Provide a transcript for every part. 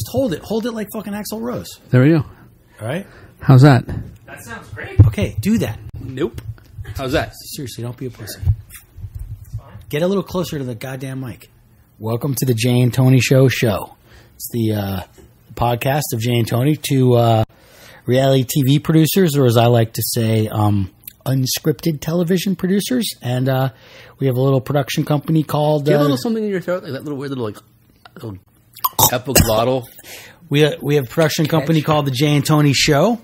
Just hold it. Hold it like fucking Axl Rose. There we go. All right? How's that? That sounds great. Okay, do that. Nope. How's that? Seriously, don't be a pussy. Get a little closer to the goddamn mic. Welcome to the Jay and Tony Show. It's the podcast of Jay and Tony, two reality TV producers, or as I like to say, unscripted television producers. And we have a little production company called... Do you have a little something in your throat? Like that little weird little epiglottal? We have a production company called the Jay and Tony Show.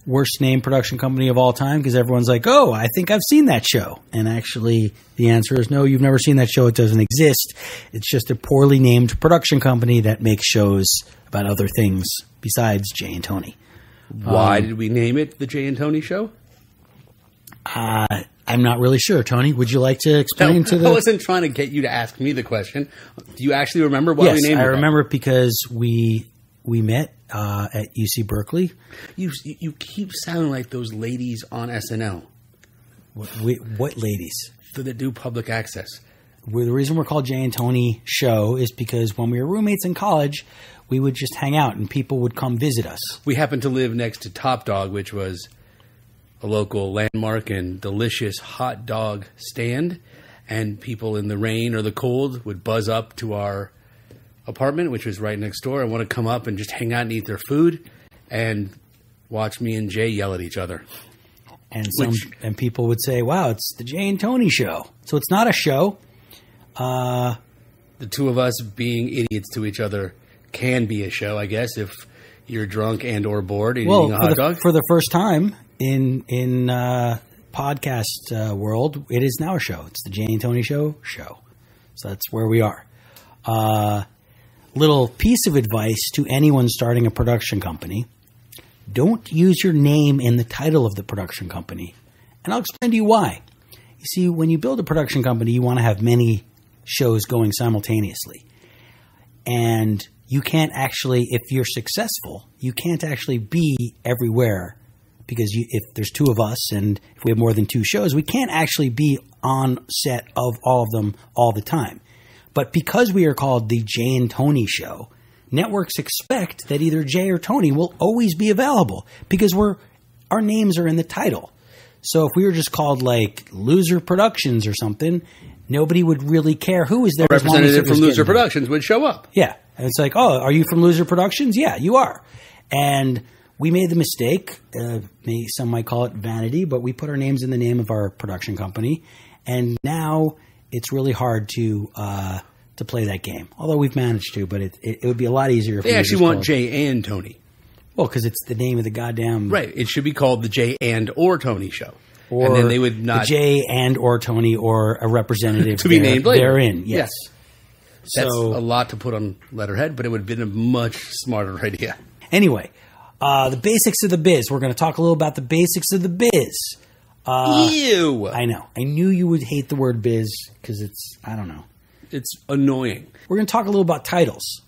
Worst named production company of all time because everyone's like, oh, I think I've seen that show. And actually, the answer is no, you've never seen that show. It doesn't exist. It's just a poorly named production company that makes shows about other things besides Jay and Tony. Why did we name it the Jay and Tony Show? I'm not really sure. Tony, would you like to explain to the... I wasn't trying to get you to ask me the question. Do you actually remember why we named it? Yes, I remember it because we met at UC Berkeley. You keep sounding like those ladies on SNL. What ladies? That do public access. The reason we're called Jay and Tony Show is because when we were roommates in college, we would just hang out and people would come visit us. We happened to live next to Top Dog, which was a local landmark and delicious hot dog stand. And people in the rain or the cold would buzz up to our apartment, which was right next door. I want to come up and just hang out and eat their food and watch me and Jay yell at each other. And and people would say, wow, it's the Jay and Tony Show. So it's not a show. The two of us being idiots to each other can be a show, I guess, if you're drunk and or bored and eating a hot dog. For the first time in podcast world, it is now a show. It's the Jay and Tony Show. So that's where we are. Little piece of advice to anyone starting a production company. Don't use your name in the title of the production company. And I'll explain to you why. You see, when you build a production company, you want to have many shows going simultaneously. And you can't actually, if you're successful, you can't actually be everywhere. Because if there's two of us and if we have more than two shows, we can't actually be on set of all of them all the time. But because we are called the Jay and Tony Show, networks expect that either Jay or Tony will always be available because our names are in the title. So if we were just called like Loser Productions or something, nobody would really care who is there. A representative from Loser Productions would show up. Yeah. And it's like, oh, are you from Loser Productions? Yeah, you are. And we made the mistake, some might call it vanity, but we put our names in the name of our production company. And now it's really hard to play that game. Although we've managed to, but it would be a lot easier if they actually want Jay and Tony. Well, because it's the name of the goddamn... Right. It should be called the Jay and or Tony Show. Or and then they would not... the Jay and or Tony or a representative to be named later. Therein. Yes. That's a lot to put on letterhead, but it would have been a much smarter idea. Anyway, the basics of the biz. We're going to talk a little about the basics of the biz. Ew. I know. I knew you would hate the word biz because it's, I don't know. It's annoying. We're going to talk a little about titles.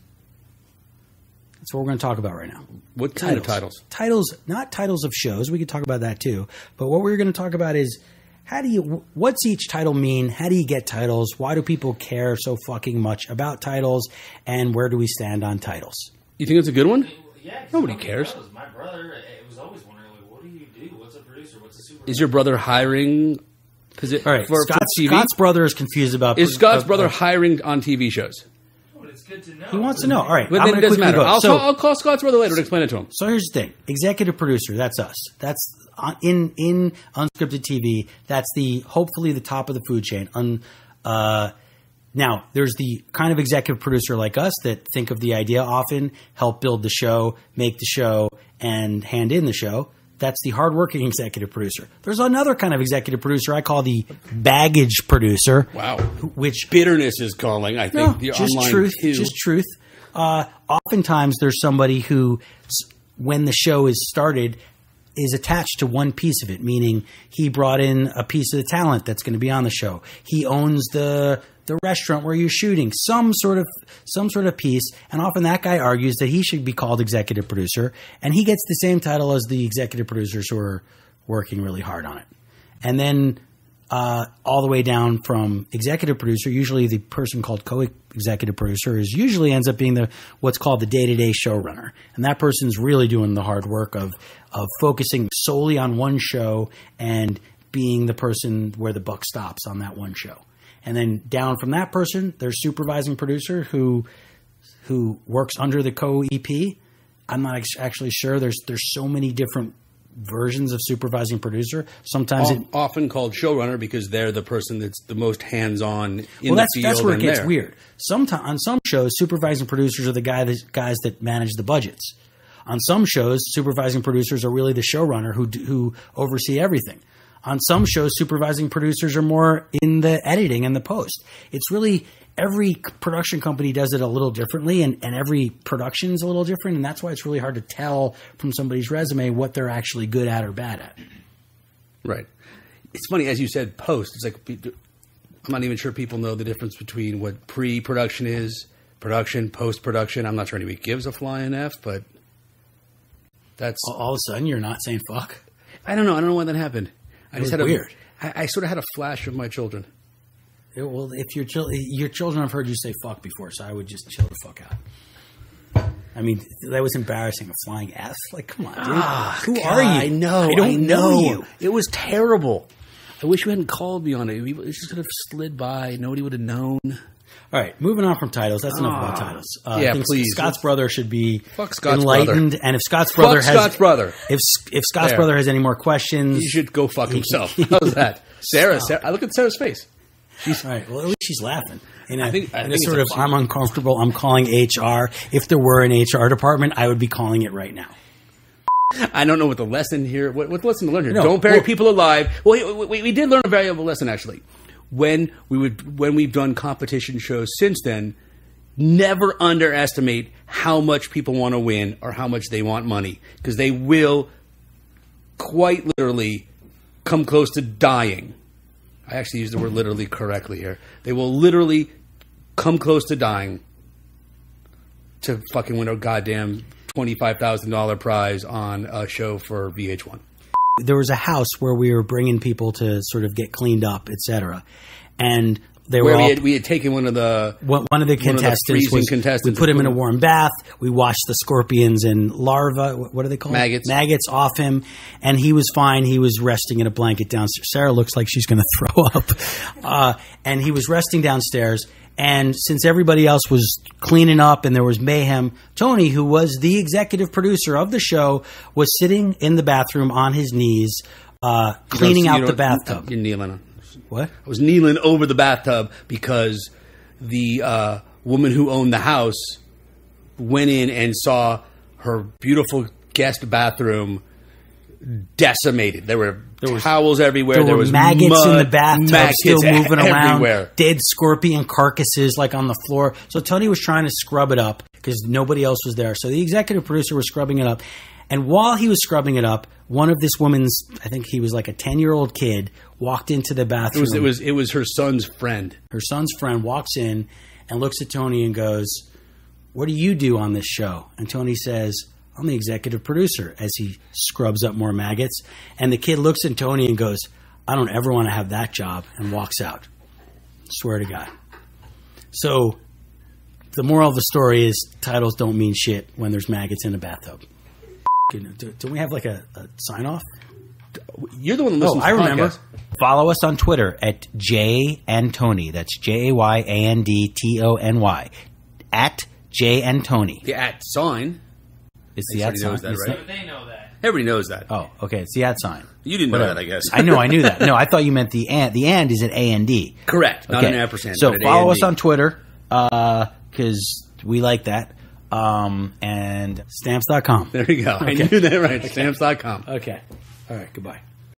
That's what we're going to talk about right now. What kind of titles? Titles, not titles of shows. We could talk about that too. But what we're going to talk about is what's each title mean? How do you get titles? Why do people care so fucking much about titles? And where do we stand on titles? You think it's a good one? Yeah. Nobody cares. My brother was always wondering, like, what do you do? What's a producer? What's a supervisor? Is your brother hiring... All right, Scott's brother is confused about... Is Scott's brother hiring on TV shows? Well, it's good to know. He wants to know. All right, but then it doesn't matter. I'll call Scott's brother later to explain it to him. So here's the thing. Executive producer, that's us. That's in unscripted TV. That's hopefully the top of the food chain. Now, there's the kind of executive producer like us that think of the idea often, help build the show, make the show, and hand in the show. That's the hardworking executive producer. There's another kind of executive producer I call the baggage producer. Wow. Which bitterness is calling, I think. No, just truth. Just truth. Oftentimes there's somebody who, when the show is started, is attached to one piece of it, meaning he brought in a piece of the talent that's going to be on the show. He owns the restaurant where you're shooting, some sort of piece, and often that guy argues that he should be called executive producer, and he gets the same title as the executive producers who are working really hard on it. And then all the way down from executive producer. Usually the person called co-executive producer usually ends up being what's called the day-to-day showrunner. And that person's really doing the hard work of focusing solely on one show and being the person where the buck stops on that one show. And then down from that person, there's supervising producer who works under the co-EP. I'm not actually sure. There's so many different versions of supervising producer. Sometimes often called showrunner because they're the person that's the most hands-on in the field. That's where it gets there. weird. Sometimes on some shows, supervising producers are the guys that manage the budgets. On some shows, supervising producers are really the showrunner who oversee everything. On some shows, supervising producers are more in the editing and the post. It's really every production company does it a little differently, and every production is a little different, and that's why it's really hard to tell from somebody's resume what they're actually good at or bad at. Right. It's funny, as you said, post. It's like I'm not even sure people know the difference between what pre-production is, production, post-production. I'm not sure anybody gives a flying F, but that's all of a sudden you're not saying fuck. I don't know. I don't know why that happened. I just had weird. I sort of had a flash of my children. Well, if your children have heard you say fuck before, so I would just chill the fuck out. I mean, that was embarrassing. A flying F? Like, come on, dude. Who are you? I know. I don't know you. It was terrible. I wish you hadn't called me on it. It just could have slid by. Nobody would have known. All right, moving on from titles. That's enough about titles. Yeah, I think please. Scott's brother should be Fuck Scott's enlightened, brother. and if Scott's brother if Scott's brother has any more questions, he should go fuck himself. How's that, Sarah? I look at Sarah's face. All right. Well, at least she's laughing. I think it's sort of I'm uncomfortable. I'm calling HR. If there were an HR department, I would be calling it right now. I don't know what the lesson here. What the lesson to learn here? No, don't bury people alive. Well, we did learn a valuable lesson actually. When we've done competition shows since then, never underestimate how much people want to win or how much they want money, because they will quite literally come close to dying. I actually used the word literally correctly here. They will literally come close to dying to fucking win a goddamn $25,000 prize on a show for VH1. There was a house where we were bringing people to sort of get cleaned up, etc. And we had taken one of the contestants. We put him in a warm bath. We washed the scorpions and larvae. What are they called? Maggots off him, and he was fine. He was resting in a blanket downstairs. Sarah looks like she's going to throw up, and he was resting downstairs. And since everybody else was cleaning up and there was mayhem, Tony, who was the executive producer of the show, was sitting in the bathroom on his knees, cleaning out the bathtub. You're kneeling. What? I was kneeling over the bathtub because the woman who owned the house went in and saw her beautiful guest bathroom decimated. There were towels everywhere. There was maggots mud, in the bathtub still moving everywhere. Around. Dead scorpion carcasses like on the floor. So Tony was trying to scrub it up because nobody else was there. So the executive producer was scrubbing it up. And while he was scrubbing it up, one of this woman's, I think he was like a 10-year-old kid, walked into the bathroom. It was her son's friend. Her son's friend walks in and looks at Tony and goes, "What do you do on this show?" And Tony says, "I'm the executive producer," as he scrubs up more maggots. And the kid looks at Tony and goes, "I don't ever want to have that job," and walks out. Swear to God. So the moral of the story is titles don't mean shit when there's maggots in a bathtub. Do we have like a sign off? You're the one that listens to I remember. podcasts. Follow us on Twitter at JAndTony. That's JAYANDTONY. At JAndTony. The at sign. It's the at sign. Knows that, right? But they know that. Everybody knows that. Oh, okay. It's the at sign. You didn't know that, I guess. I know. I knew that. No, I thought you meant the and. The and is at AND. Correct. Not Okay. an ampersand. So but an follow AND. us on Twitter because we like that. And stamps.com. There you go. I knew that right. Stamps.com. Okay. All right. Goodbye.